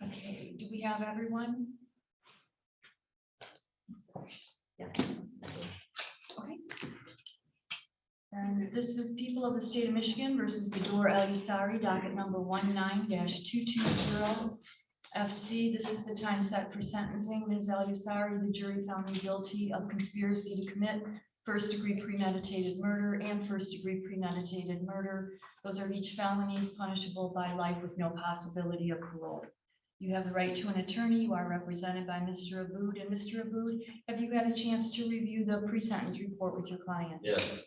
Okay, do we have everyone? Yeah. Okay. And this is People of the State of Michigan versus Bedor El-Yassari, docket number 19-220 FC. This is the time set for sentencing. Ms. El-Yassari, the jury found me guilty of conspiracy to commit first-degree premeditated murder and first-degree premeditated murder. Those are each felonies punishable by life with no possibility of parole. You have the right to an attorney. You are represented by Mr. Abood. And Mr. Abood, have you had a chance to review the pre-sentence report with your client? Yes.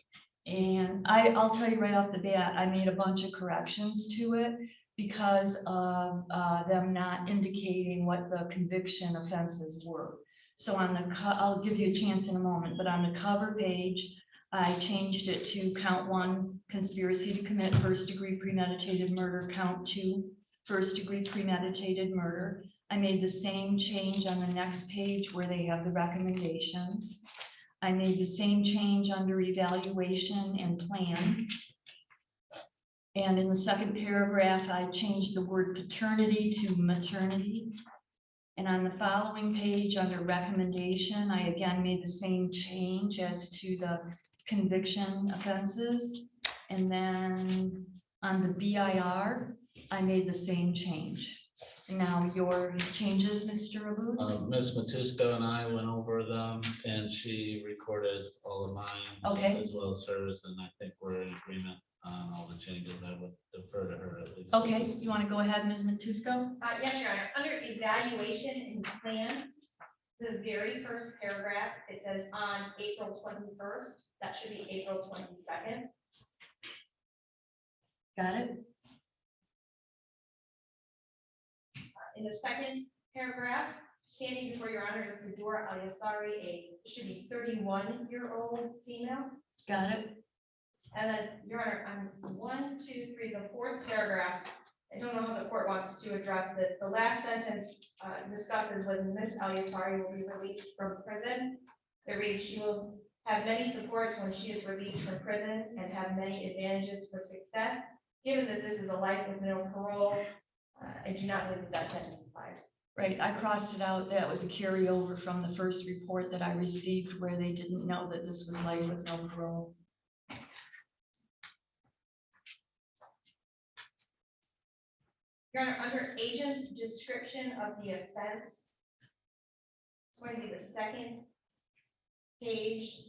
And I'll tell you right off the bat, I made a bunch of corrections to it because of them not indicating what the conviction offenses were. So on the, I'll give you a chance in a moment, but on the cover page, I changed it to count 1, conspiracy to commit first-degree premeditated murder, count 2, first-degree premeditated murder. I made the same change on the next page where they have the recommendations. I made the same change under evaluation and plan. And in the second paragraph, I changed the word paternity to maternity. And on the following page under recommendation, I again made the same change as to the conviction offenses. And then on the BIR, I made the same change. Now your changes, Mr. Abood? Ms. Matuska and I went over them and she recorded all of mine. Okay. As well as hers, and I think we're in agreement on all the changes. I would defer to her at least. Okay, you want to go ahead, Ms. Matusko? Yes, Your Honor. Under evaluation and plan, the very first paragraph, it says on April 21st. That should be April 22nd. Got it? In the second paragraph, standing before Your Honor is Bedor El-Yassari, should be 31-year-old female. Got it? And then, Your Honor, on 1, 2, 3, the fourth paragraph, I don't know how the court wants to address this. The last sentence discusses when Ms. El-Yassari will be released from prison. It reads, she will have many supports when she is released from prison and have many advantages for success. Given that this is a life with no parole, I do not believe that that sentence applies. Right, I crossed it out. That was a carryover from the first report that I received where they didn't know that this was life with no parole. Your Honor, under agent's description of the offense, it's going to be the second page.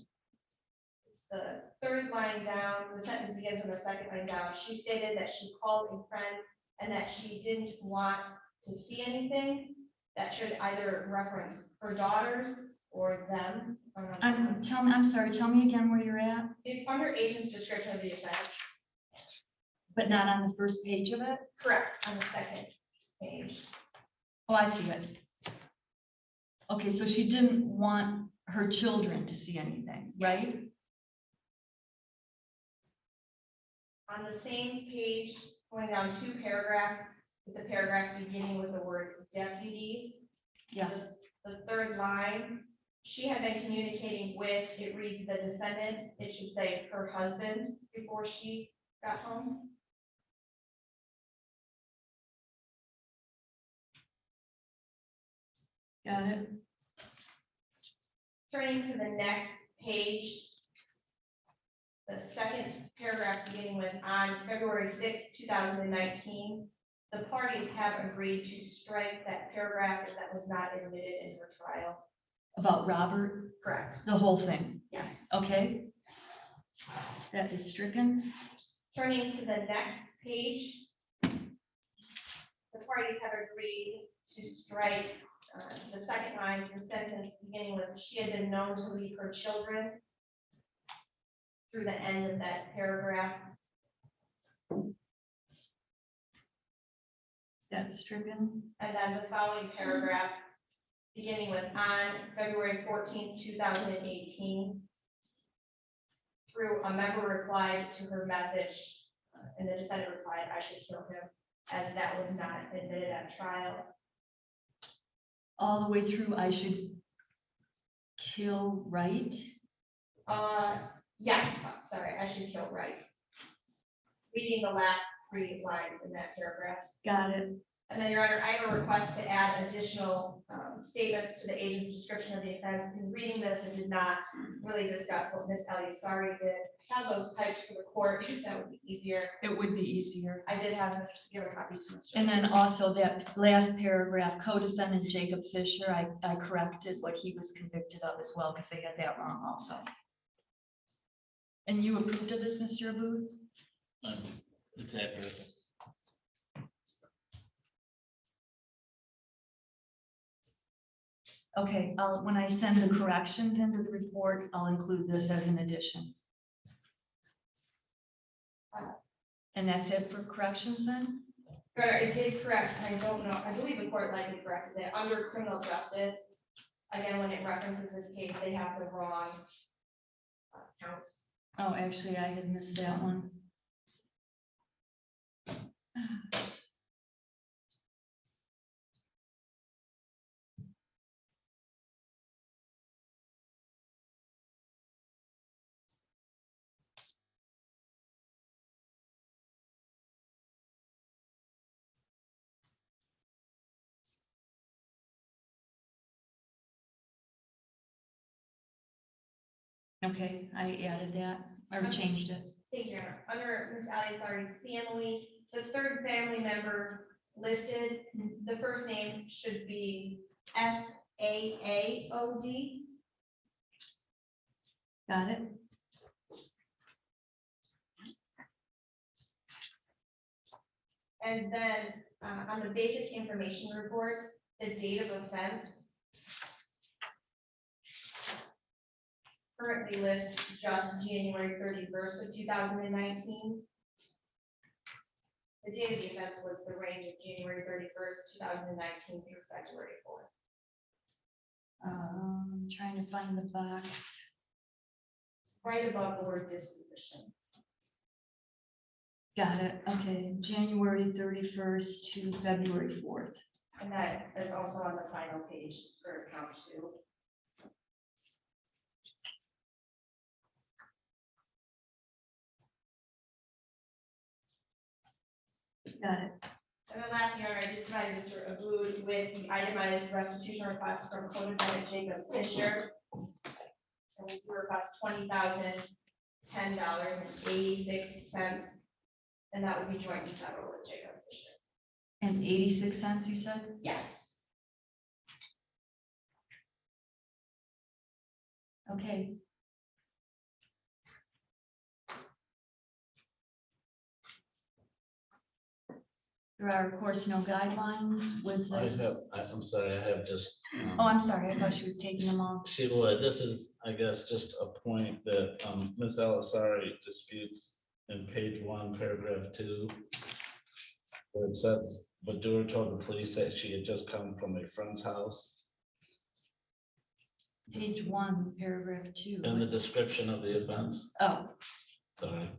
It's the third line down. The sentence begins on the second line down. She stated that she called a friend and that she didn't want to see anything. That should either reference her daughters or them. I'm sorry, tell me again where you're at, It's under agent's description of the offense. but not on the first page of it? Correct, on the second page. Oh, I see it. Okay, so she didn't want her children to see anything, right? On the same page, going down 2 paragraphs, with the paragraph beginning with the word deputies. Yes, The third line, she had been communicating with, it reads the defendant, it should say her husband before she got home. got it. Turning to the next page, the second paragraph beginning with on February 6, 2019, the parties have agreed to strike that paragraph as that was not admitted in her trial. About Robert, Correct. the whole thing, Yes. okay? That is stricken. Turning to the next page, the parties have agreed to strike the second line, the sentence beginning with, she had been known to leave her children. through the end of that paragraph. That's stricken. And then the following paragraph, beginning with on February 14th, 2018, through a member replied to her message, and the defendant replied, I should kill him, as that was not admitted at trial. All the way through, I should kill right? Yes, sorry, I should kill right. Reading the last 3 lines in that paragraph. Got it. And then, Your Honor, I have a request to add additional statements to the agent's description of the offense. In reading this, I did not really discuss what Ms. Eliasari did. Have those typed for the court, if that would be easier. It would be easier. I did have give a copy to Mr. And then also that last paragraph, co-defendant Jacob Fisher, I corrected what he was convicted of as well, because they had that wrong also. And you approved of this, Mr. Abud? It's accurate. Okay, when I send the corrections into the report, I'll include this as an addition. And that's it for corrections then? Your Honor, it did correct, I don't know, I believe the court likely corrected it, under criminal justice. Again, when it references this case, they have the wrong counts. Oh, actually, I had missed that one. Okay, I added that, or changed it. Thank you, Your Honor. Under Ms. Eliasari's family, the third family member listed, the first name should be F-A-A-O-D. Got it? And then on the basic information report, the date of offense currently lists just January 31st of 2019. The date of the offense was the range of January 31st, 2019 through February 4th. Trying to find the box. Right above the word disposition. Got it. Okay, January 31st to February 4th. And that is also on the final page for count 2. Got it. And then last year, I did provide Mr. Abud with the itemized restitution request from co-defendant Jacob Fisher. And we do request $20,010.86, and that would be joint and several with Jacob Fisher. And 86 cents, you said? Yes. Okay. There are, of course, no guidelines with this. I'm sorry, I have just. Oh, I'm sorry. I thought she was taking them off. She would. This is, I guess, just a point that Ms. Eliasari disputes in page 1, paragraph 2. Where it says, Badura told the police that she had just come from a friend's house. Page 1, paragraph 2. In the description of the offense. Oh, Sorry.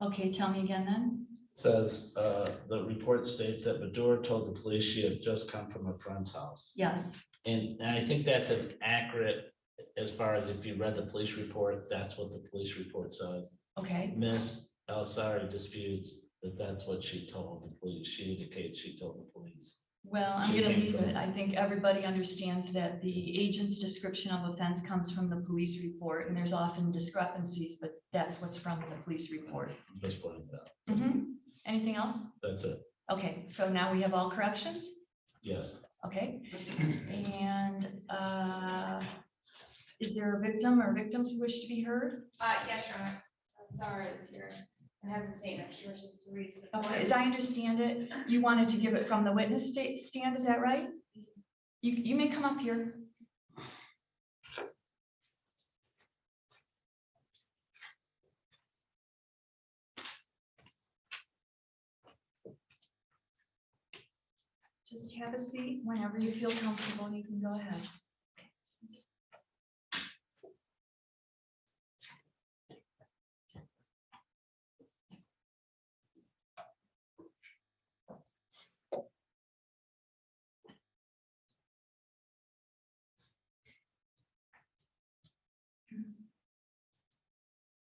okay. Tell me again then. Says, the report states that Badura told the police she had just come from a friend's house. Yes. And I think that's an accurate, as far as if you read the police report, that's what the police report says. Okay. Miss Eliasari disputes that that's what she told the police. She indicates she told the police. Well, I'm She going to came leave from- it. I think everybody understands that the agent's description of offense comes from the police report, and there's often discrepancies, but that's what's from the police report. I'm just pointing that out. Anything else? That's it. Okay, so now we have all corrections? Yes. Okay. And is there a victim or victims who wish to be heard? Yes, Your Honor. Zara is here and has a statement she wishes to read to the court. Okay, as I understand it, you wanted to give it from the witness stand, is that right? You may come up here. Just have a seat. Whenever you feel comfortable, you can go ahead.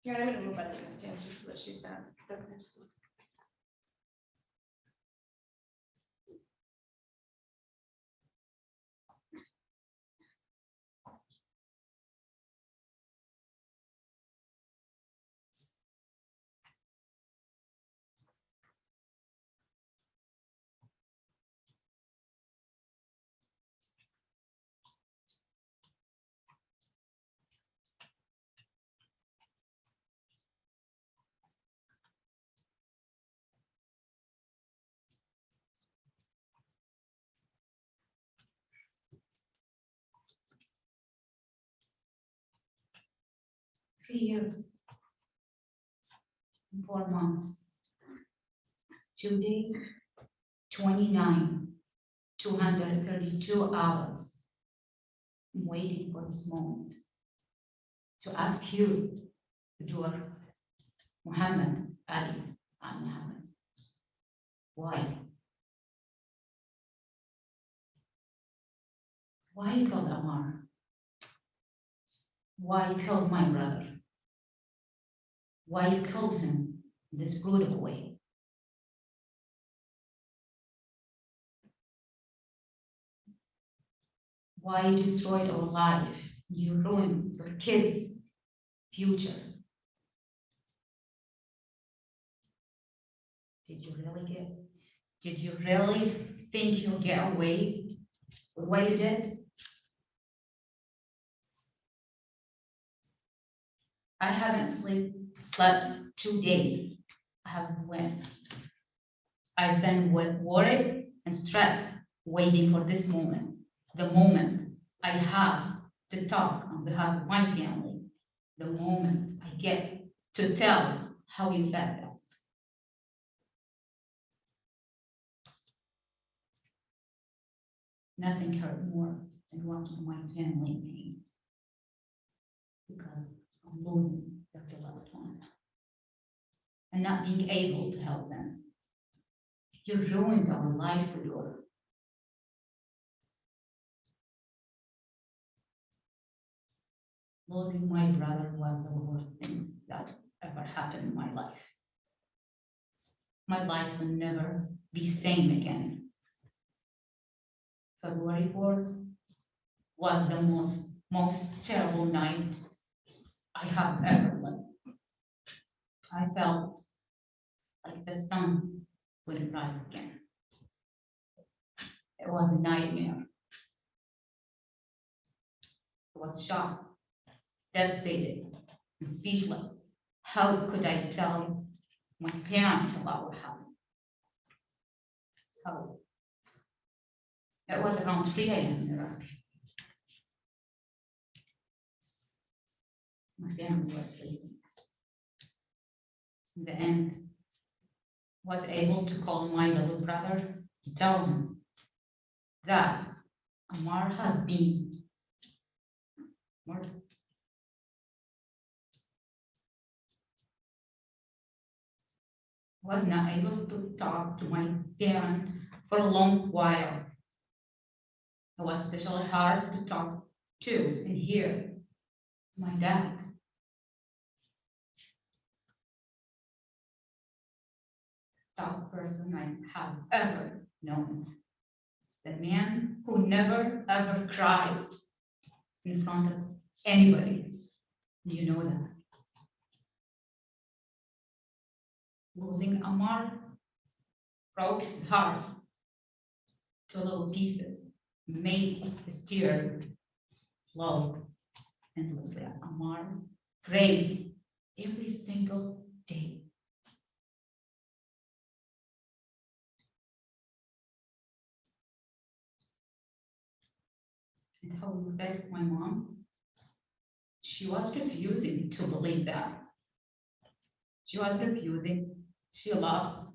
Here, I'm gonna move my leg stand just so that she's not. Three years, 4 months, 2 days, 29, 232 hours. I'm waiting for this moment to ask you, Dr. Muhammad Ali Al Muhammad, why? Why you killed Amar? Why you killed my brother? Why you killed him in this brutal way? Why you destroyed our life? You ruined your kids' future. Did you really think you'll get away with what you did? I haven't slept 2 days. I've been worried and stressed, waiting for this moment, the moment I have to talk on behalf of my family, the moment I get to tell how you fed us. Nothing hurt more than watching my family in pain, because I'm losing their beloved one and not being able to help them. You ruined our life, Fedor. Losing my brother was the worst things that's ever happened in my life. My life will never be same again. February 4th was the most terrible night I have ever lived. I felt like the sun wouldn't rise again. It was a nightmare. I was shocked, devastated, and speechless. How could I tell my parents about what happened? How? It was around 3 a.m. in Iraq. My family was sleeping. In the end, was able to call my little brother to tell him that Amar has been murdered. Was not able to talk to my parent for a long while. It was especially hard to talk to and hear my dad. Top person I have ever known. The man who never ever cried in front of anybody. You know that. Losing Amar broke his heart to little pieces, made his tears flow endlessly. Amar prayed every single day. And how we begged my mom, she was refusing to believe that. She was refusing. She lost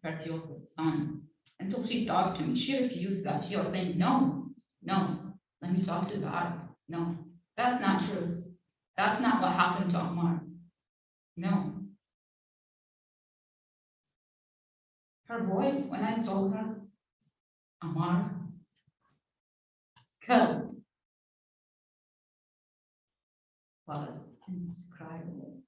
her beautiful son. until she talked to me. She refused that. She was saying, no, let me talk to Zara. No, that's not true. That's not what happened to Amar. No. Her voice, when I told her, Amar killed, was indescribable.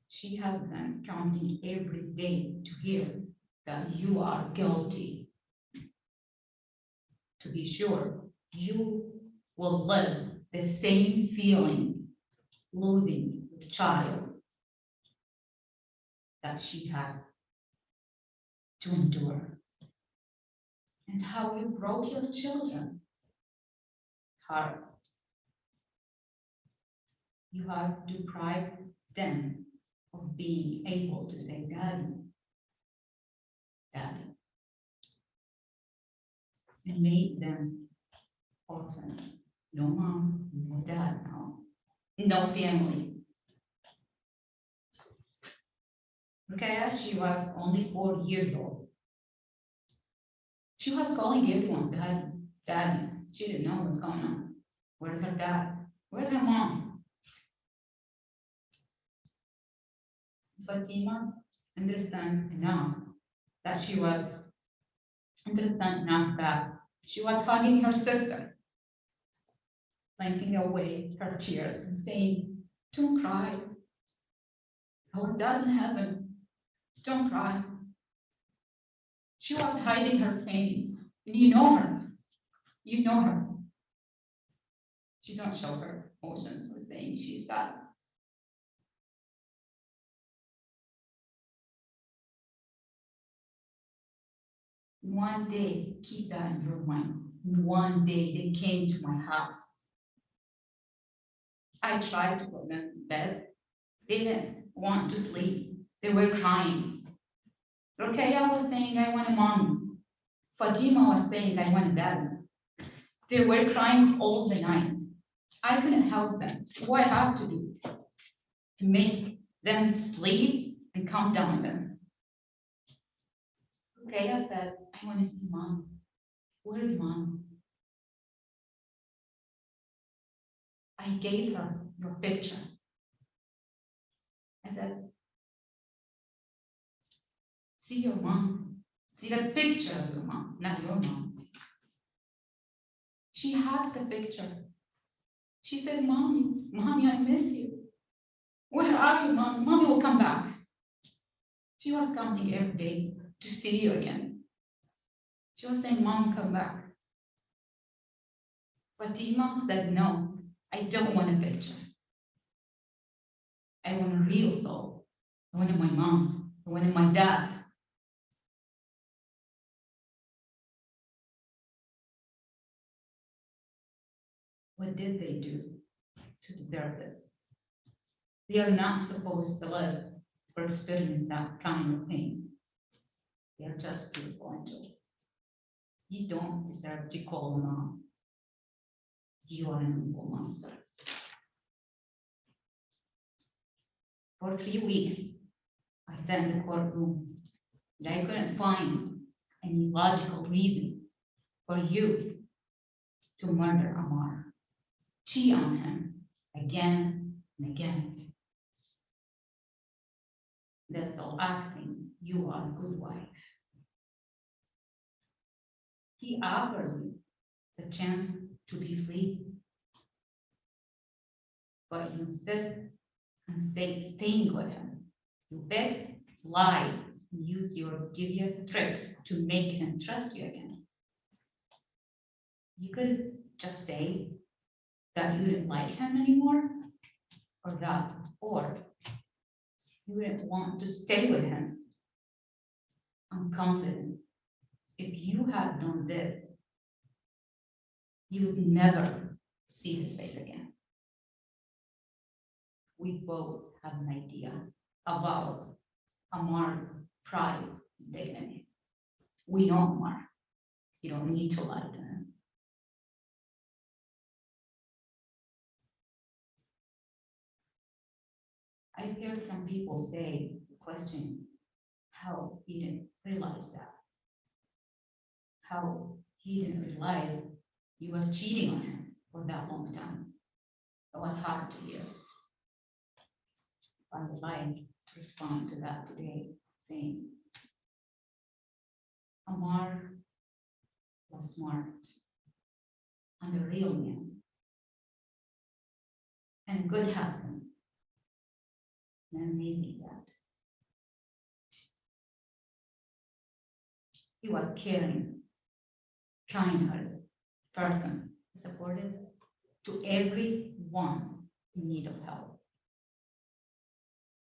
She had them counting every day to hear that you are guilty. To be sure, you will live the same feeling losing the child that she had to endure. And how you broke your children's hearts. You have deprived them of being able to say, Daddy, Daddy. And made them orphans. No mom, no dad, no family. Okay, she was only 4 years old. She was calling everyone, Daddy, Daddy. She didn't know what's going on. Where's her dad? Where's her mom? Fatima understands now that she was hugging her sister, wiping away her tears and saying, don't cry. Our dad in heaven, don't cry. She was hiding her pain, and you know her. You know her. She don't show her emotions or saying she's sad. One day, keep that in your mind. One day they came to my house. I tried to put them in bed. They didn't want to sleep. They were crying. Ruqayya was saying, I want a mommy. Fatima was saying, I want a daddy. They were crying all the night. I couldn't help them. What I have to do to make them sleep and calm down them. Ruqayya said, I want to see mom. Where is mom? I gave her your picture. I said, see your mom. See the picture of your mom, not your mom. She hugged the picture. She said, Mommy, Mommy, I miss you. Where are you, Mommy? Mommy will come back. She was counting every day to see you again. She was saying, Mom, come back. Fatima said, no, I don't want a picture. I want a real soul. I wanted my mom. I wanted my dad. What did they do to deserve this? They are not supposed to live or experience that kind of pain. They are just beautiful angels. You don't deserve to call mom. You are an evil monster. For 3 weeks, I sat in the courtroom and I couldn't find any logical reason for you to murder Amar. Cheat on him again and again. That's all acting. You are a good wife. He offered you the chance to be free, but you insist on staying with him. You beg, lie, and use your devious tricks to make him trust you again. You could just say that you didn't like him anymore, or you didn't want to stay with him. I'm confident if you had done this, you would never see his face again. We both have an idea about Amar's pride and dignity. We know Amar. You don't need to lie to him. I I've heard some people say, question, how he didn't realize that. How he didn't realize you were cheating on him for that long time. It was hard to hear. I would like to respond to that today, saying, Amar was smart and a real man and a good husband, an amazing dad. He was caring, kind-hearted person, supportive to everyone in need of help.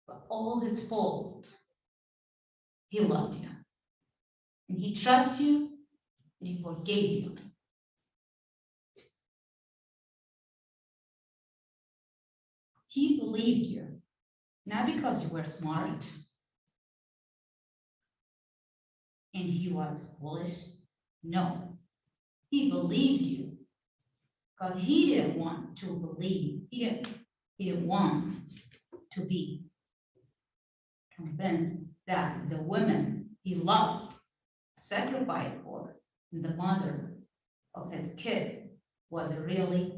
But all his faults, he loved you. And he trusts you, and he forgave you. He believed you, not because you were smart and he was foolish. No, he believed you because he didn't want to believe. He didn't want to be convinced that the women he loved, sacrificed for, and the mother of his kids was really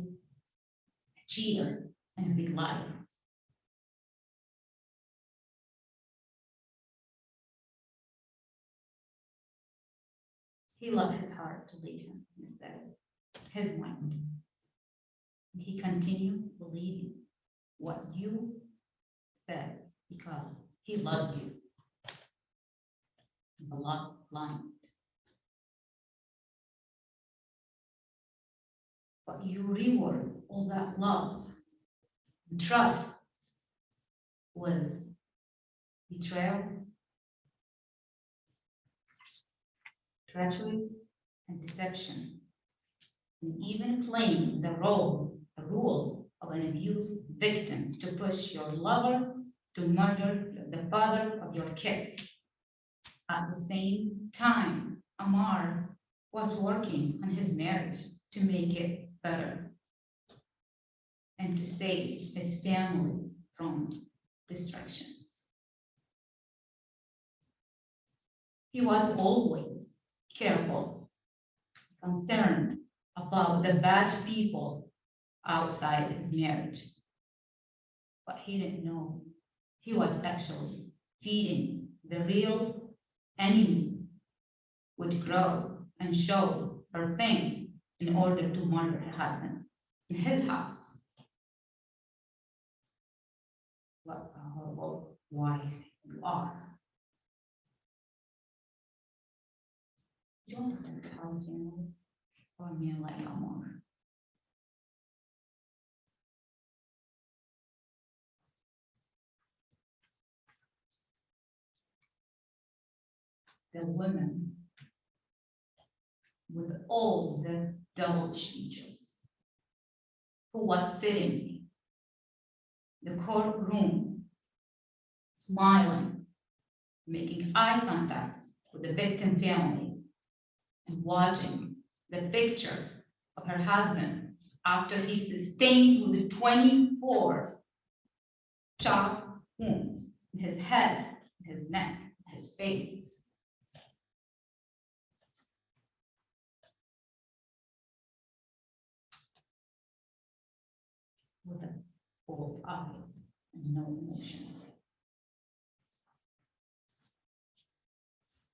a cheater and a big liar. He let his heart to lead him instead of his mind. He continued believing what you said because he loved you. The love is blind. But you reward all that love and trust with betrayal, treachery, and deception, and even playing the role of an abused victim to push your lover to murder the father of your kids. At the same time, Amar was working on his marriage to make it better and to save his family from destruction. He was always careful, concerned about the bad people outside his marriage. But he didn't know he was actually feeding the real enemy would grow and show her pain in order to murder her husband in his house. What a horrible wife you are. You don't understand how family or a man like Amor. The women with all the devilish features who was sitting in the courtroom, smiling, making eye contact with the victim family, and watching the pictures of her husband after he sustained with 24 sharp wounds in his head, his neck, his face. With a cold eye and no emotions.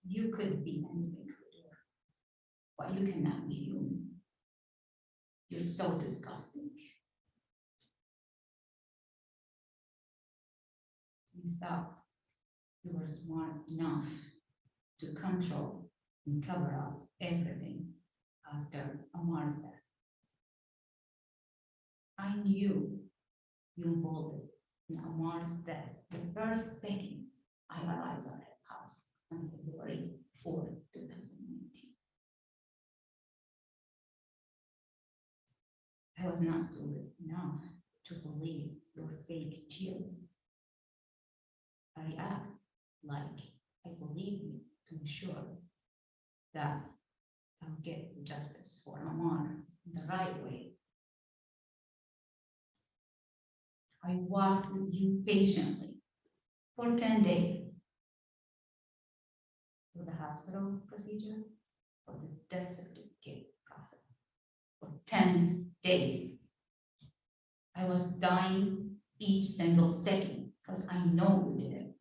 You could be anything, but you cannot be human. You're so disgusting. You thought you were smart enough to control and cover up everything after Amar's death. I knew you involved in Amar's death the first second I arrived at his house on February 4, 2019. I was not stupid enough to believe your fake tears. I react like I believe you to ensure that I'll get justice for Amar in the right way. I walked with you patiently for 10 days. For the hospital procedure, for the death certificate process, for 10 days. I was dying each single second because I know you did it.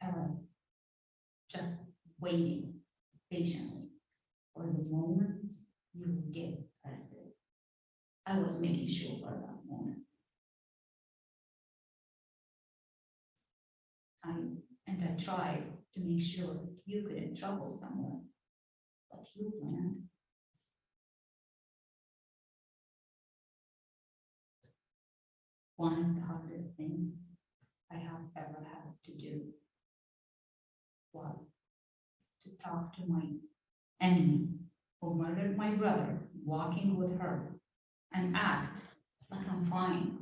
I was just waiting patiently for the moment you would get arrested. I was making sure for that moment. I tried to make sure you couldn't trouble someone, but you planned. One of the hardest things I have ever had to do was to talk to my enemy who murdered my brother, walking with her, and act like I'm fine.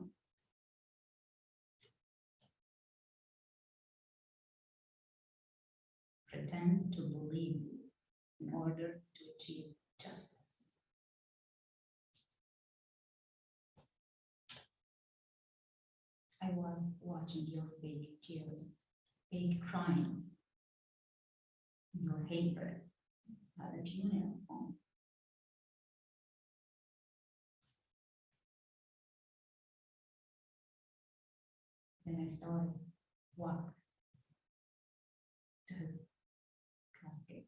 Pretend to believe you in order to achieve justice. I was watching your fake tears, fake crying, your hatred at a funeral home. Then I started walk to his casket,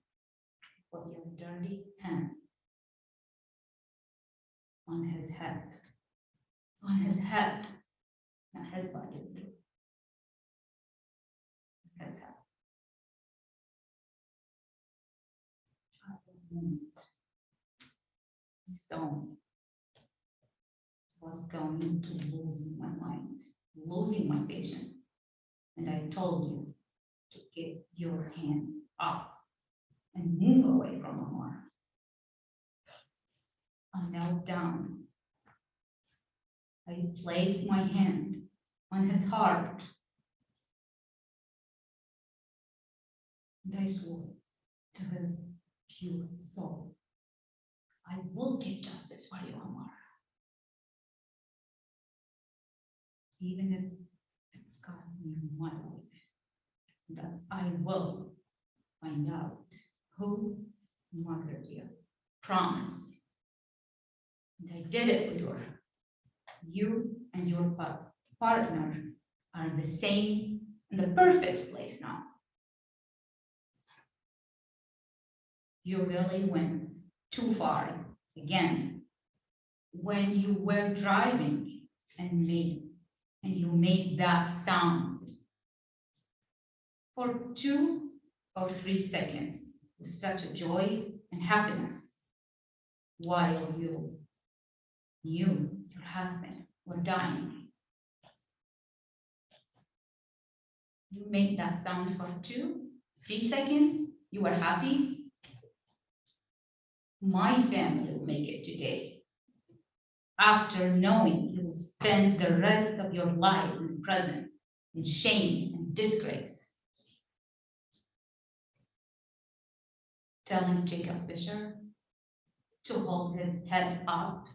put your dirty hand on his head, not his body, his head. At the moment, I saw was going to losing my mind, losing my patience, and I told you to get your hand up and move away from Amar. I knelt down. I placed my hand on his heart. And I swore to his pure soul, I will get justice for you, Amar. Even if it's costing me my life, that I will find out who murdered you. Promise. And I did it, Fedor. You and your partner are in the same, in the perfect place now. You really went too far again when you were driving and you made that sound for 2 or 3 seconds with such a joy and happiness while you knew your husband were dying. You made that sound for 2, 3 seconds. You were happy. My family will make it today. After knowing you will spend the rest of your life in prison, in shame and disgrace. Telling Jacob Fisher to hold his head up.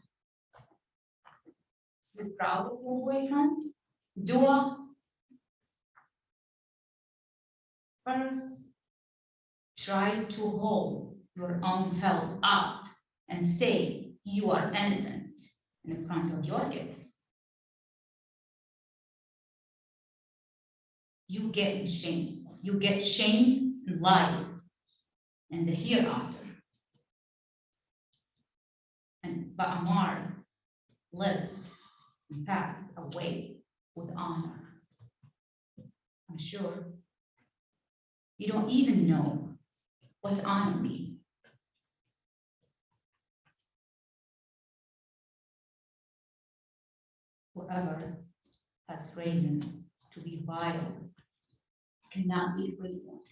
You're proud of your boyfriend? Dua. First, try to hold your own head up and say you are innocent in front of your kids. You get shame. You get shame in life and the hereafter. But Amar lived and passed away with honor. I'm sure you don't even know what honor means. Whoever has reason to be vile cannot be free one day.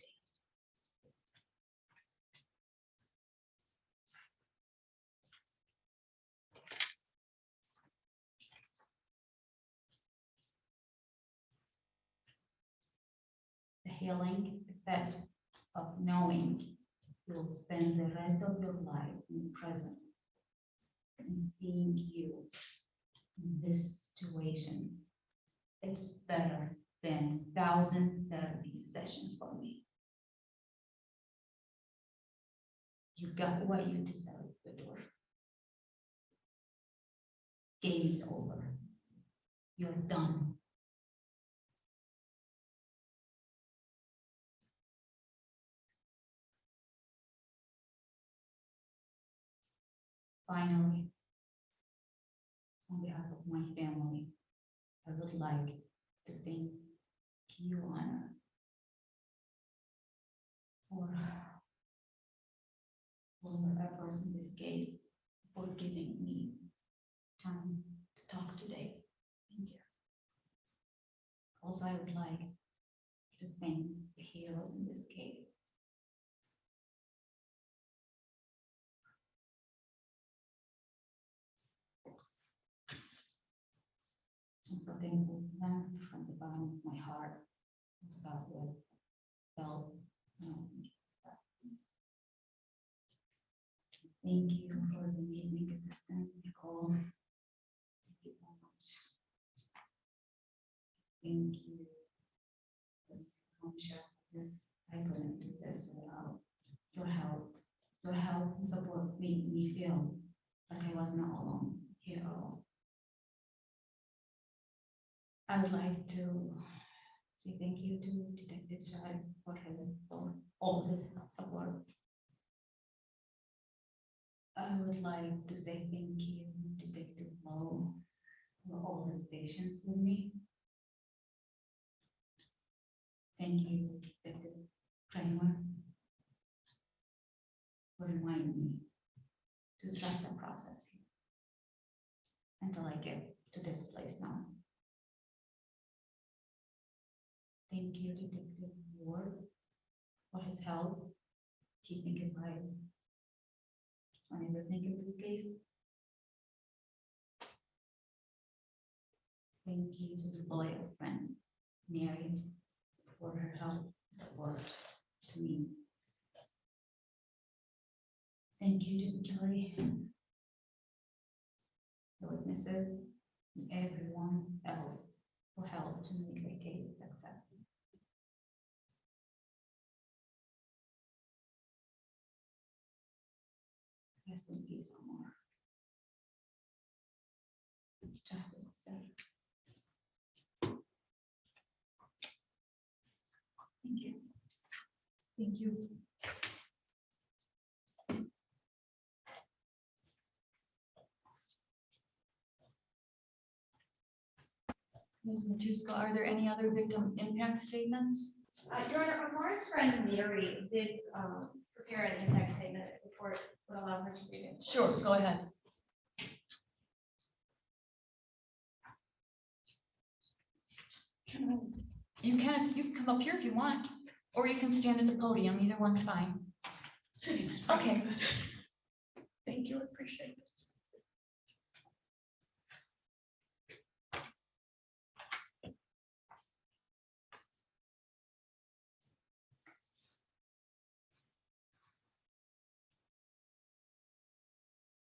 The healing effect of knowing You will spend the rest of your life in the present and seeing you in this situation. It's better than 1,000 therapy sessions for me. You got what you deserve, Fedor. Game is over. You're done. Finally, on behalf of my family, I would like to thank you, Anna, for all your efforts in this case, for giving me time to talk today. Thank you. Also, I would like to thank the heroes in this case. I'm so thankful to them from the bottom of my heart. It's about what felt. Thank you for the amazing assistance, Nicole. Thank you so much. Thank you for this. I couldn't do this without your help. Your help and support made me feel like I was not alone here at all. I would like to say thank you to Detective Shai for all his support. I would like to say thank you, Detective Lowe, for all his patience with me. Thank you, Detective Kramer, for reminding me to trust the process until I get to this place now. Thank you, Detective Ward, for his help, keeping his eyes on everything in this case. Thank you to the lawyer friend, Mary, for her help and support to me. Thank you to the jury, the witnesses, and everyone else who helped to make the case a success. Rest in peace, Omar. Justice is safe. Thank you. Thank you. Ms. Matuska, are there any other victim impact statements? Your Honor, Amar's friend Mary did prepare an impact statement before it would allow her to read it. Sure, go ahead. You can come up here if you want, or you can stand at the podium, either one's fine. Sitting is Okay. good. Thank you, I appreciate this.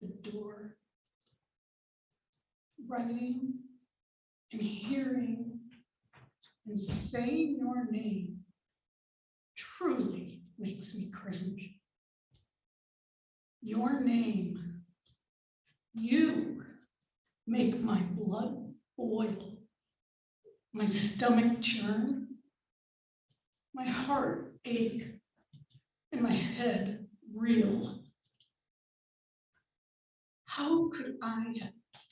The door, writing and hearing and saying your name truly makes me cringe. Your name, you make my blood boil, my stomach churn, my heart ache, and my head reel. How could I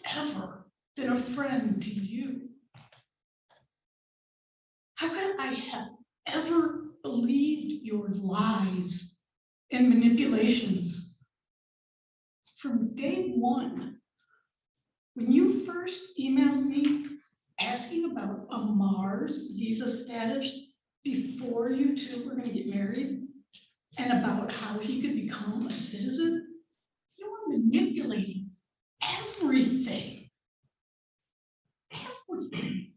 have ever been a friend to you? How could I have ever believed your lies and manipulations? From day one, when you first emailed me asking about Amar's visa status before you two were going to get married and about how he could become a citizen, you were manipulating everything. Everything.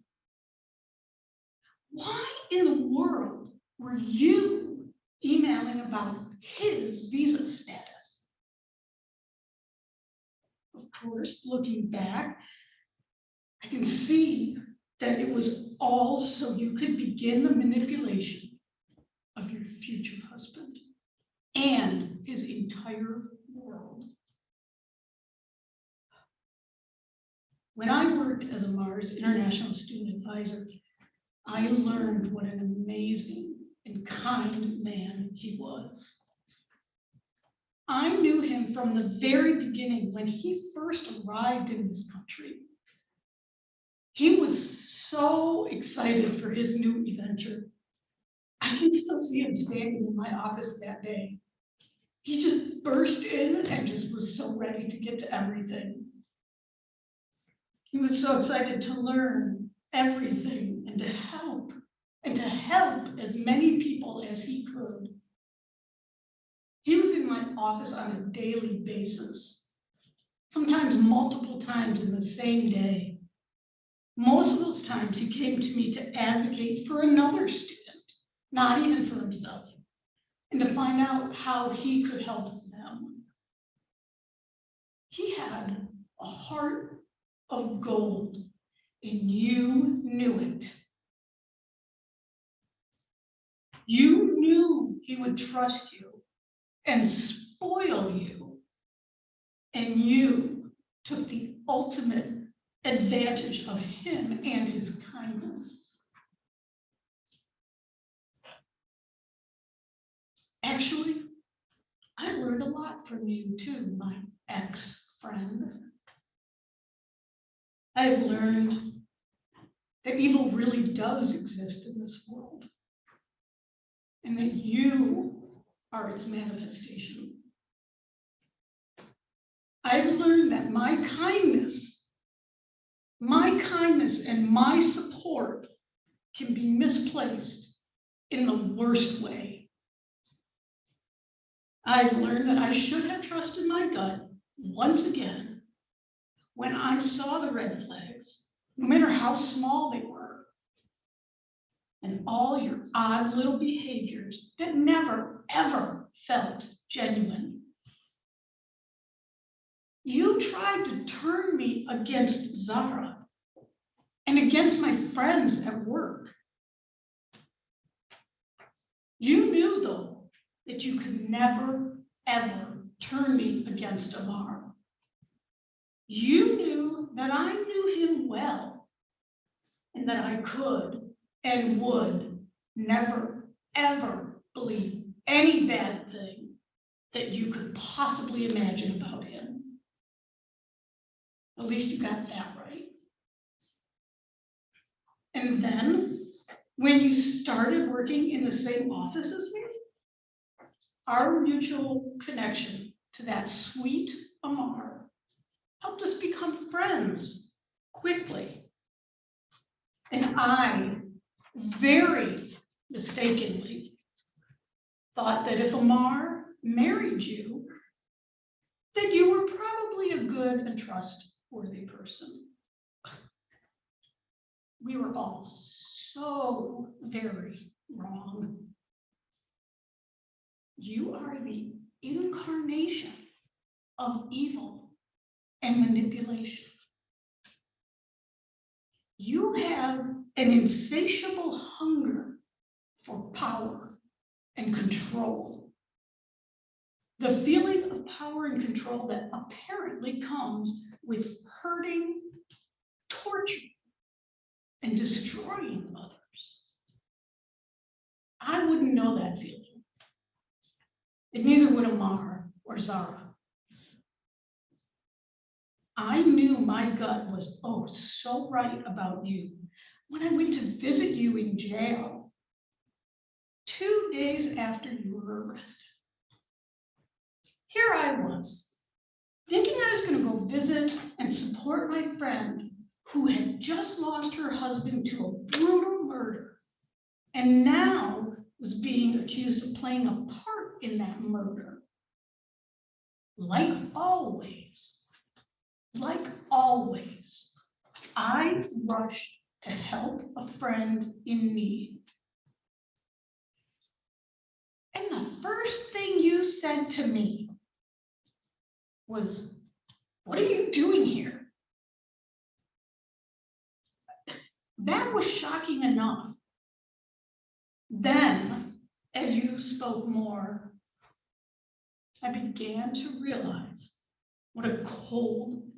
Why in the world were you emailing about his visa status. Of course, looking back, I can see that it was all so you could begin the manipulation of your future husband and his entire world. When I worked as a Mars International Student Advisor, I learned what an amazing and kind man he was. I knew him from the very beginning when he first arrived in this country. He was so excited for his new adventure. I can still see him standing in my office that day. He just burst in and just was so ready to get to everything. He was so excited to learn everything and to help as many people as he could. He was in my office on a daily basis, sometimes multiple times in the same day. Most of those times he came to me to advocate for another student, not even for himself, and to find out how he could help them. He had a heart of gold, and you knew it. You knew he would trust you and spoil you, and you took the ultimate advantage of him and his kindness. Actually, I learned a lot from you too, my ex-friend. I've learned that evil really does exist in this world, and that you are its manifestation. I've learned that my kindness and my support can be misplaced in the worst way. I've learned that I should have trusted my gut once again when I saw the red flags, no matter how small they were, and all your odd little behaviors that never, ever felt genuine. You tried to turn me against Zara and against my friends at work. You knew, though, that you could never, ever turn me against Amar. You knew that I knew him well, and that I could and would never, ever believe any bad thing that you could possibly imagine about him. At least you got that right. And then, when you started working in the same office as me, our mutual connection to that sweet Amar helped us become friends quickly. And I, very mistakenly, thought that if Amar married you, that you were probably a good and trustworthy person. We were all so very wrong. You are the incarnation of evil and manipulation. You have an insatiable hunger for power and control. The feeling of power and control that apparently comes with hurting, torturing, and destroying others. I wouldn't know that feeling. And neither would Amar or Zara. I knew my gut was, oh, so right about you when I went to visit you in jail 2 days after you were arrested. Here I was, thinking I was going to go visit and support my friend who had just lost her husband to a brutal murder and now was being accused of playing a part in that murder. Like always, I rushed to help a friend in need. And the first thing you said to me was, "What are you doing here?" That was shocking enough. Then, as you spoke more, I began to realize what a cold,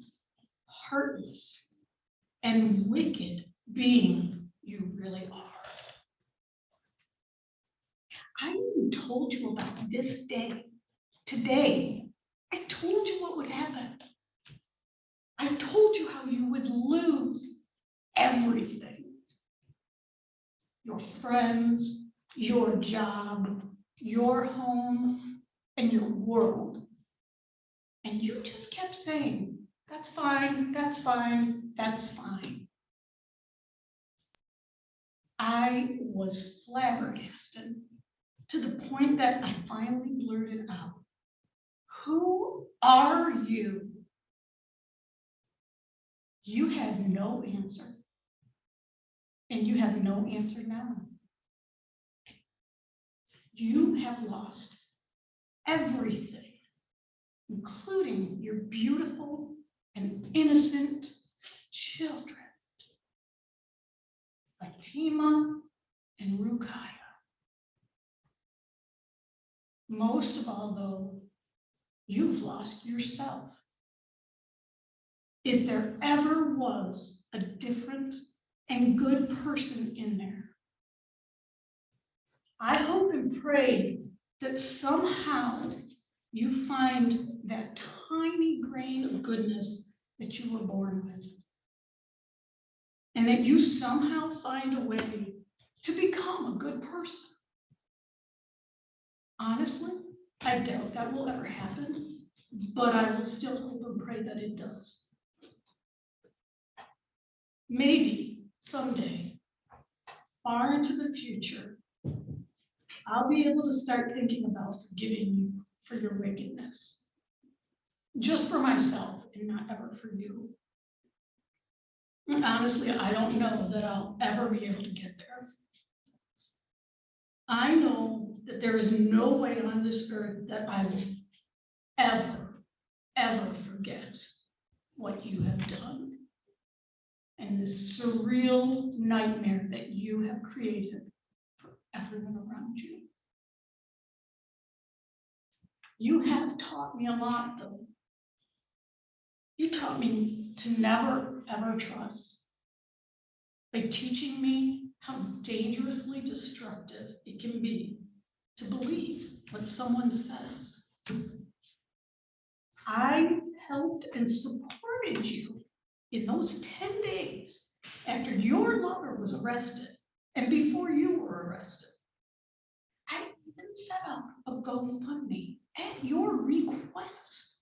heartless, and wicked being you really are. I even told you about this day. Today, I told you what would happen. I told you how you would lose everything. Your friends, your job, your home, and your world. And you just kept saying, "That's fine, that's fine, that's fine." I was flabbergasted to the point that I finally blurted out, "Who are you?" You had no answer. And you have no answer now. You have lost everything, including your beautiful and innocent children, Fatima and Rukiah. Most of all, though, you've lost yourself. If there ever was a different and good person in there, I hope and pray that somehow you find that tiny grain of goodness that you were born with. And that you somehow find a way to become a good person. Honestly, I doubt that will ever happen, but I will still hope and pray that it does. Maybe someday, far into the future, I'll be able to start thinking about forgiving you for your wickedness. Just for myself and not ever for you. Honestly, I don't know that I'll ever be able to get there. I know that there is no way on this earth that I will ever forget what you have done. And this surreal nightmare that you have created for everyone around you. You have taught me a lot, though. You taught me to never, ever trust by teaching me how dangerously destructive it can be to believe what someone says. I helped and supported you in those 10 days after your lover was arrested and before you were arrested. I even set up a GoFundMe at your request.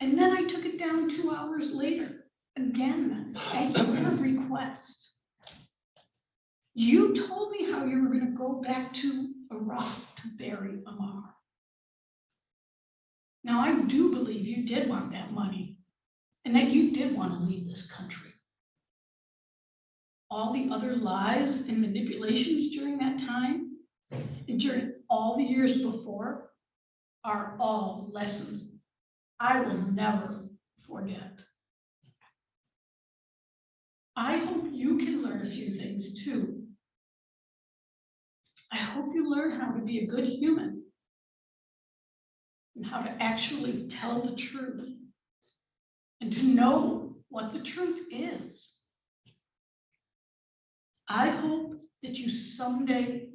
And then I took it down 2 hours later, again, at your request. You told me how you were going to go back to Iraq to bury Amar. Now, I do believe you did want that money and that you did want to leave this country. All the other lies and manipulations during that time and during all the years before are all lessons I will never forget. I hope you can learn a few things too. I hope you learn how to be a good human and how to actually tell the truth and to know what the truth is. I hope that you someday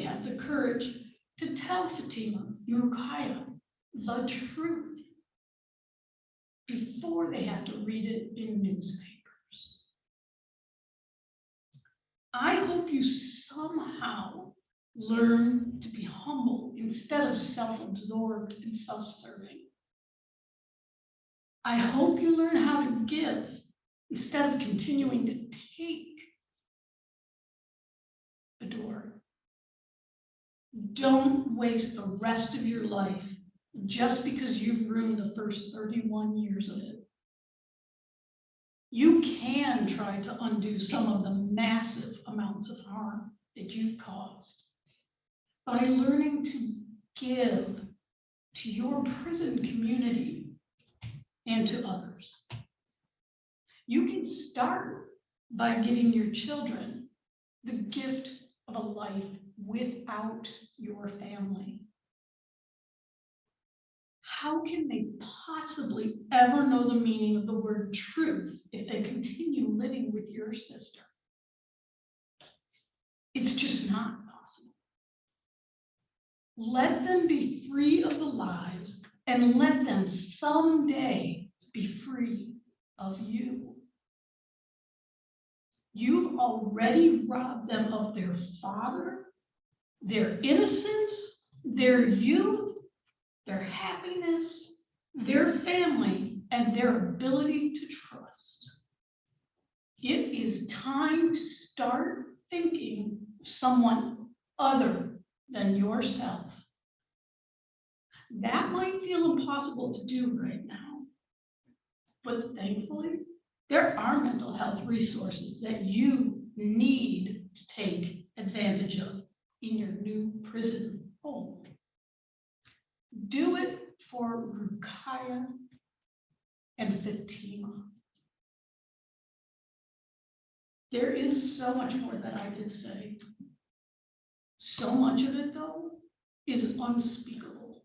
have the courage to tell Fatima and Rukiah the truth before they have to read it in newspapers. I hope you somehow learn to be humble instead of self-absorbed and self-serving. I hope you learn how to give instead of continuing to take. Bador, don't waste the rest of your life just because you've ruined the first 31 years of it. You can try to undo some of the massive amounts of harm that you've caused, by learning to give to your prison community and to others. You can start by giving your children the gift of a life without your family. How can they possibly ever know the meaning of the word truth if they continue living with your sister? It's just not possible. Let them be free of the lies and let them someday be free of you. You've already robbed them of their father, their innocence, their youth, their happiness, their family, and their ability to trust. It is time to start thinking of someone other than yourself. That might feel impossible to do right now, but thankfully, there are mental health resources that you need to take advantage of in your new prison home. Do it for Rukaya and Fatima. There is so much more that I could say. So much of it, though, is unspeakable.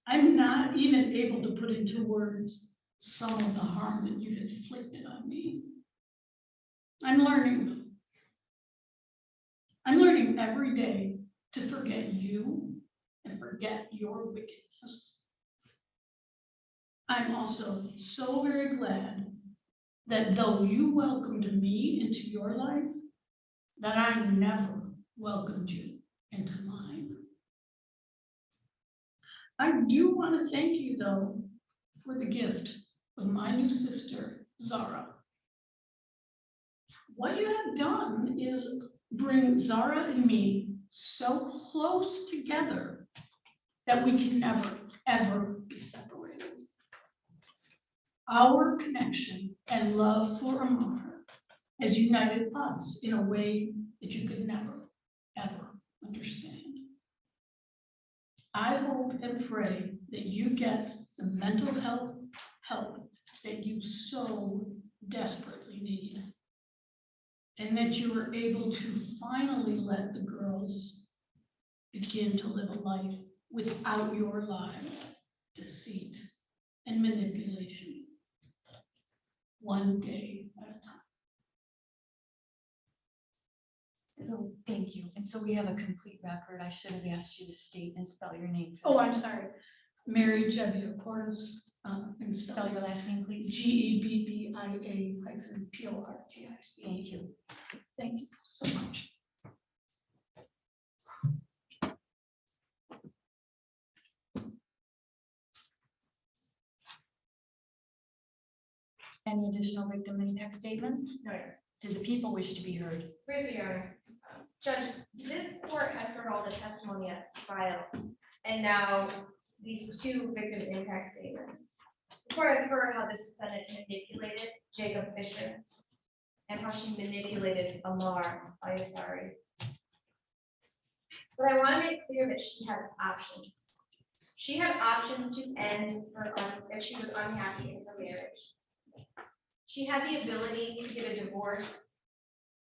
I'm not even able to put into words some of the harm that you've inflicted on me. I'm learning. I'm learning every day to forget you and forget your wickedness. I'm also so very glad that though you welcomed me into your life, that I never welcomed you into mine. I do want to thank you, though, for the gift of my new sister, Zara. What you have done is bring Zara and me so close together that we can never, ever be separated. Our connection and love for Amar has united us in a way that you could never, ever understand. I hope and pray that you get the mental health help that you so desperately need, and that you are able to finally let the girls begin to live a life without your lies, deceit, and manipulation, one day at a time. So, thank you. And so we have a complete record. I should have asked you to state and spell your name. Oh, I'm sorry. Mary Jevia Portis, and Spell your last name, please. GEBBIA-PORTIC. Thank you. Thank you so much. Any additional victim impact statements? No, Your Honor. Do the people wish to be heard? Briefly, Your Honor. Judge, this court has heard all the testimony at trial, and now these two victim impact statements. The court has heard how this defendant manipulated Jacob Fisher and how she manipulated Amar Ayasari. But I want to make clear that she had options. She had options to end her, if she was unhappy in her marriage. She had the ability to get a divorce,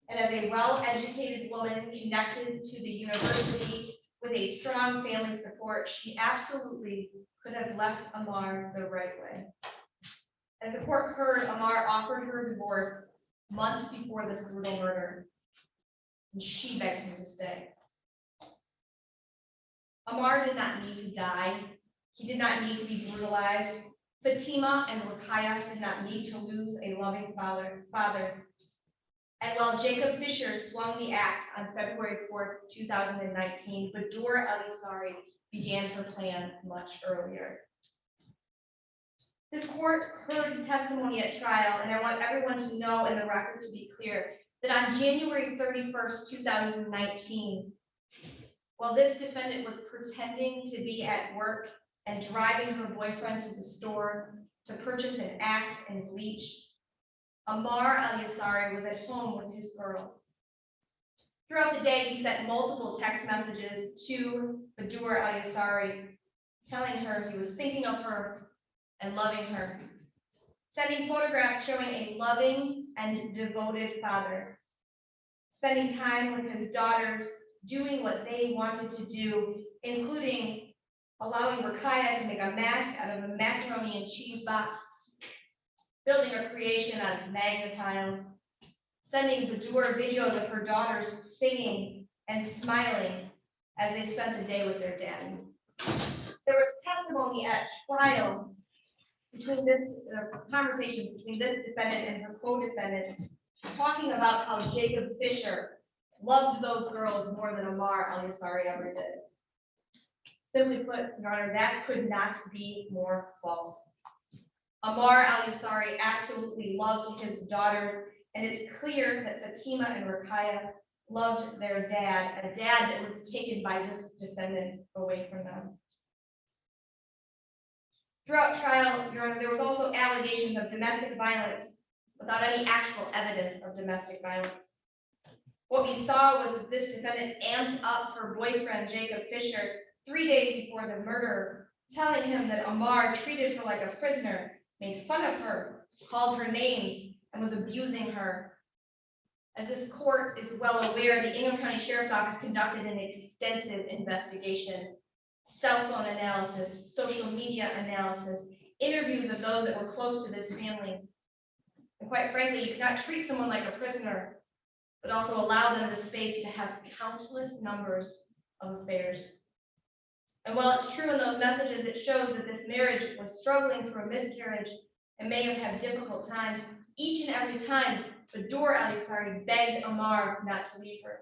and as a well-educated woman connected to the university with a strong family support, she absolutely could have left Amar the right way. As the court heard, Amar offered her a divorce months before this brutal murder, and she begged him to stay. Amar did not need to die. He did not need to be brutalized. Fatima and Rukaya did not need to lose a loving father. And while Jacob Fisher swung the axe on February 4th, 2019, Badur Elisari began her plan much earlier. This court heard testimony at trial, and I want everyone to know and the record to be clear that on January 31st, 2019, while this defendant was pretending to be at work and driving her boyfriend to the store to purchase an axe and bleach, Amar Elisari was at home with his girls. Throughout the day, he sent multiple text messages to Badur Al-Yassari, telling her he was thinking of her and loving her, sending photographs showing a loving and devoted father, spending time with his daughters, doing what they wanted to do, including allowing Rakaya to make a mask out of a macaroni and cheese box, building her creation out of magnet tiles, sending Badur videos of her daughters singing and smiling as they spent the day with their daddy. There was testimony at trial between this, conversations between this defendant and her co-defendant, talking about how Jacob Fisher loved those girls more than Amar Al-Yassari ever did. Simply put, Your Honor, that could not be more false. Amar Al-Yassari absolutely loved his daughters, and it's clear that Fatima and Rakaya loved their dad, a dad that was taken by this defendant away from them. Throughout trial, Your Honor, there was also allegations of domestic violence without any actual evidence of domestic violence. What we saw was that this defendant amped up her boyfriend, Jacob Fisher, 3 days before the murder, telling him that Amar treated her like a prisoner, made fun of her, called her names, and was abusing her. As this court is well aware, the Ingham County Sheriff's Office conducted an extensive investigation, cell phone analysis, social media analysis, interviews of those that were close to this family. And quite frankly, you cannot treat someone like a prisoner, but also allow them the space to have countless numbers of affairs. And while it's true in those messages, it shows that this marriage was struggling through a miscarriage and may have had difficult times. Each and every time, Badur Al-Yassari begged Amar not to leave her.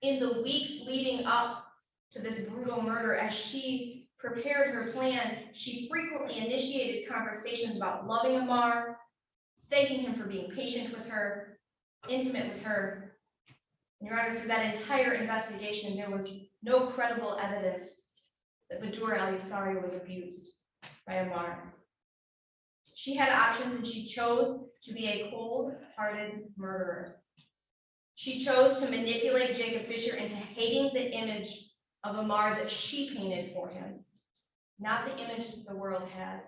In the weeks leading up to this brutal murder, as she prepared her plan, she frequently initiated conversations about loving Amar, thanking him for being patient with her, intimate with her. And Your Honor, through that entire investigation, there was no credible evidence that Badur Al-Yassari was abused by Amar. She had options and she chose to be a cold-hearted murderer. She chose to manipulate Jacob Fisher into hating the image of Amar that she painted for him, not the image the world had.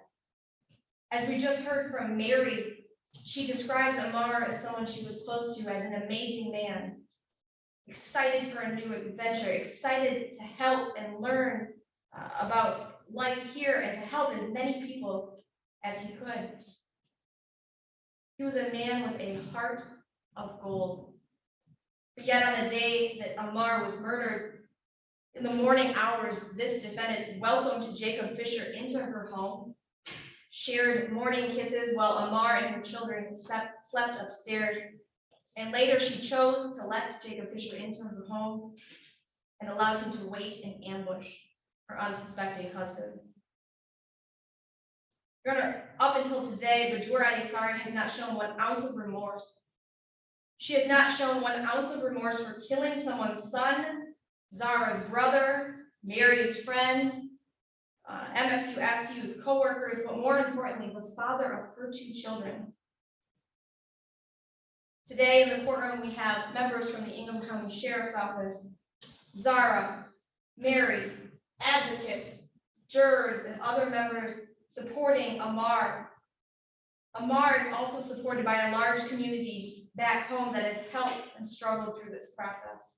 As we just heard from Mary, she describes Amar as someone she was close to, as an amazing man, excited for a new adventure, excited to help and learn about life here and to help as many people as he could. He was a man with a heart of gold. But yet on the day that Amar was murdered, in the morning hours, this defendant welcomed Jacob Fisher into her home, shared morning kisses while Amar and her children slept upstairs. And later she chose to let Jacob Fisher into her home and allowed him to wait in ambush her unsuspecting husband. Your Honor, up until today, Badur Al-Yassari has not shown 1 ounce of remorse. She has not shown 1 ounce of remorse for killing someone's son, Zara's brother, Mary's friend, MSU-FCU's co-workers, but more importantly, the father of her 2 children. Today in the courtroom, we have members from the Ingham County Sheriff's Office, Zara, Mary, advocates, jurors, and other members supporting Amar. Amar is also supported by a large community back home that has helped and struggled through this process.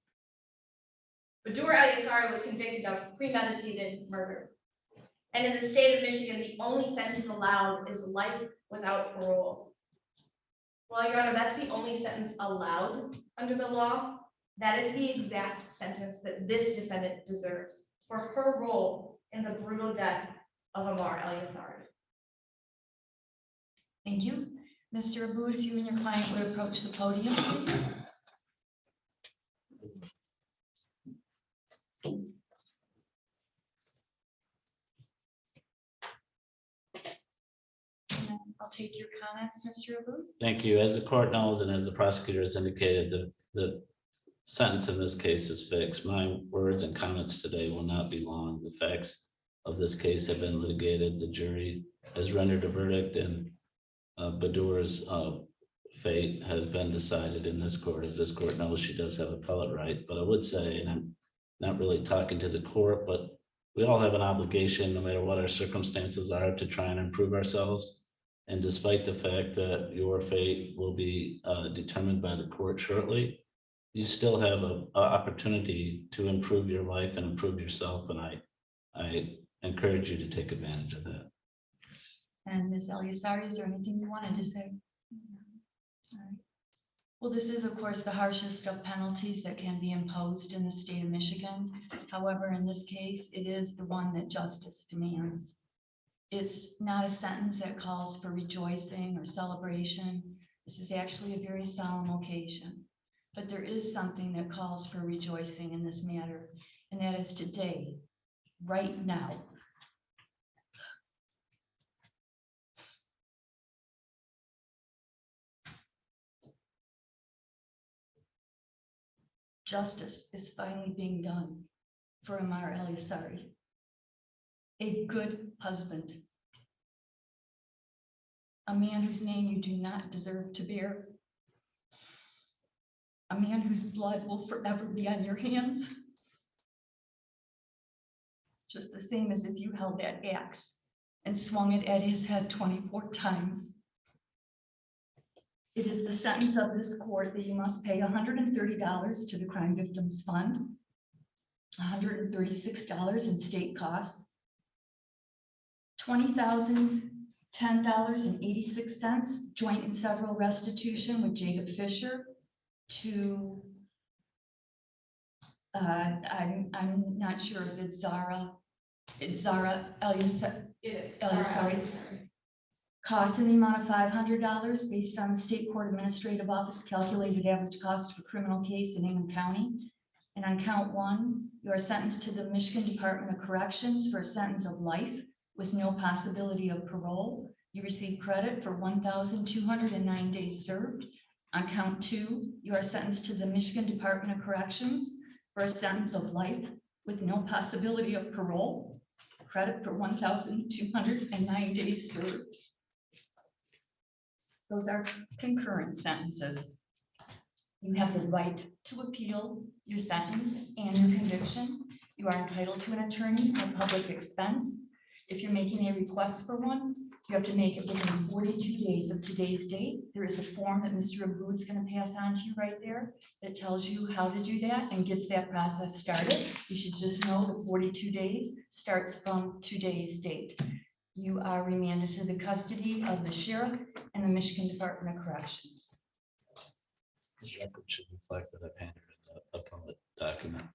Badur Al-Yassari was convicted of premeditated murder. And in the state of Michigan, the only sentence allowed is life without parole. Well, Your Honor, that's the only sentence allowed under the law. That is the exact sentence that this defendant deserves for her role in the brutal death of Amar Al-Yassari. Thank you. Mr. Aboud, if you and your client would approach the podium, please. And I'll take your comments, Mr. Aboud. Thank you. As the court knows, and as the prosecutor has indicated, the sentence in this case is fixed. My words and comments today will not be long. The facts of this case have been litigated. The jury has rendered a verdict, and Badur's fate has been decided in this court. As this court knows, she does have appellate right, but I would say, and I'm not really talking to the court, but we all have an obligation, no matter what our circumstances are, to try and improve ourselves. And despite the fact that your fate will be determined by the court shortly, you still have a opportunity to improve your life and improve yourself, and I encourage you to take advantage of that. And Ms. Eliasari, is there anything you wanted to say? All right. Well, this is, of course, the harshest of penalties that can be imposed in the state of Michigan. However, in this case, it is the one that justice demands. It's not a sentence that calls for rejoicing or celebration. This is actually a very solemn occasion. But there is something that calls for rejoicing in this matter, and that is today, right now. Justice is finally being done for Amar Eliasari, a good husband, a man whose name you do not deserve to bear, a man whose blood will forever be on your hands, just the same as if you held that axe and swung it at his head 24 times. It is the sentence of this court that you must pay $130 to the Crime Victims Fund, $136 in state costs, $20,010.86 joint and several restitution with Jacob Fisher to, I'm not sure if it's Zara Eliasari. It is. Eliasari. Cost in the amount of $500 based on the State Court Administrative Office calculated average cost for criminal case in Ingham County. And on count one, you are sentenced to the Michigan Department of Corrections for a sentence of life with no possibility of parole. You receive credit for 1,209 days served. On count two, you are sentenced to the Michigan Department of Corrections for a sentence of life with no possibility of parole. Credit for 1,209 days served. Those are concurrent sentences. You have the right to appeal your sentence and your conviction. You are entitled to an attorney at public expense. If you're making a request for one, you have to make it within 42 days of today's date. There is a form that Mr. Aboud's going to pass on to you right there that tells you how to do that and gets that process started. You should just know the 42 days starts from today's date. You are remanded to the custody of the sheriff and the Michigan Department of Corrections. The record should reflect that I've handed in the appellate document.